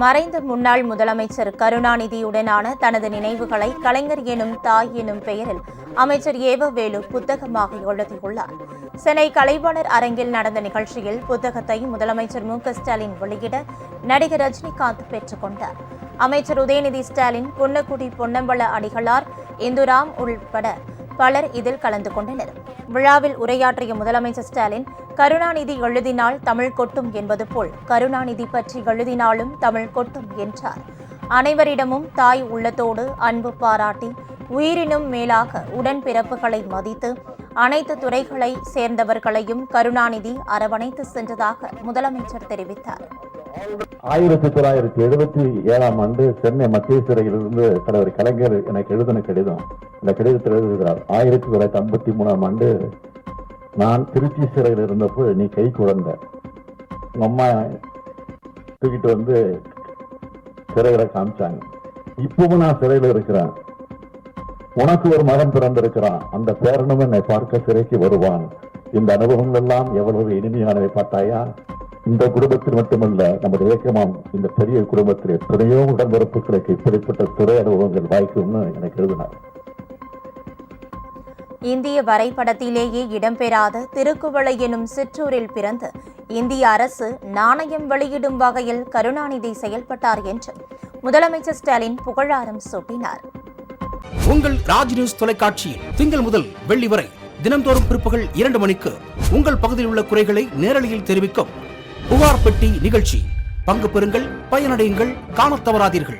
மறைந்த முன்னாள் முதலமைச்சர் கருணாநிதியுடனான தனது நினைவுகளை கலைஞர் எனும் தாய் எனும் பெயரில் அமைச்சர் ஏவவேலு புத்தகமாக எழுதியுள்ளார். சென்னை கலைவாணர் அரங்கில் நடந்த நிகழ்ச்சியில் புத்தகத்தை முதலமைச்சர் மு.க.ஸ்டாலின் வெளியிட நடிகர் ரஜினிகாந்த் பெற்றுக் கொண்டார். அமைச்சர் உதயநிதி ஸ்டாலின், புன்னக்குடி பொன்னம்பல அடிகளார், இந்துராம் உள்பட பலர் இதில் கலந்து கொண்டனர். விழாவில் உரையாற்றிய முதலமைச்சர் ஸ்டாலின், கருணாநிதி எழுதினால் தமிழ் கொட்டும் என்பது போல் கருணாநிதி பற்றி எழுதினாலும் தமிழ் கொட்டும் என்றார். அனைவரிடமும் தாய் உள்ளத்தோடு அன்பு பாராட்டி உயிரினும் மேலாக உடன்பிறப்புகளை மதித்து அனைத்து துறைகளை சேர்ந்தவர்களையும் கருணாநிதி அரவணைத்து சென்றதாக முதலமைச்சர் தெரிவித்தார். 1977 சென்னை மத்திய சிறையிலிருந்து தலைவர் கலைஞர் எனக்கு எழுதின கடிதம். இந்த கடிதத்தில் எழுதுகிறார், 1953 நான் திருச்சி சிறையில் இருந்தப்போ நீ கை குழந்தை, உங்க அம்மா தூக்கிட்டு வந்து சிறையில காமிச்சாங்க. இப்பவும் நான் சிறையில் இருக்கிறேன், உனக்கு ஒரு மகன் பிறந்திருக்கிறான், அந்த பேரனும் என்னை பார்க்க சிறைக்கு வருவான். இந்த அனுபவங்கள் எல்லாம் எவ்வளவு இனிமையானவை பார்த்தாயா? இந்த குடும்பத்தில் மட்டுமல்ல, நமது இயக்கமாம் இந்த பெரிய குடும்பத்தில் எத்தனையோ உடன்பிறப்புகளுக்கு இப்படிப்பட்ட துறை அனுபவங்கள் வாய்க்கும்னு எனக்கு எழுதினார். இந்திய வரைபடத்திலேயே இடம்பெறாத திருக்குவளை எனும் சிற்றூரில் பிறந்து இந்திய அரசு நாணயம் வெளியிடும் வகையில் கருணாநிதி செயல்பட்டார் என்று முதலமைச்சர் ஸ்டாலின் புகழாரம் சூட்டினார். உங்கள் ராஜ் நியூஸ் தொலைக்காட்சியில் திங்கள் முதல் வெள்ளி வரை தினந்தோறும் பிற்பகல் 2 மணிக்கு உங்கள் பகுதியில் உள்ள குறைகளை நேரலையில் தெரிவிக்கும் புகார் பெட்டி நிகழ்ச்சி. பங்கு பெறுங்கள், பயனடையுங்கள், காணத் தவறாதீர்கள்.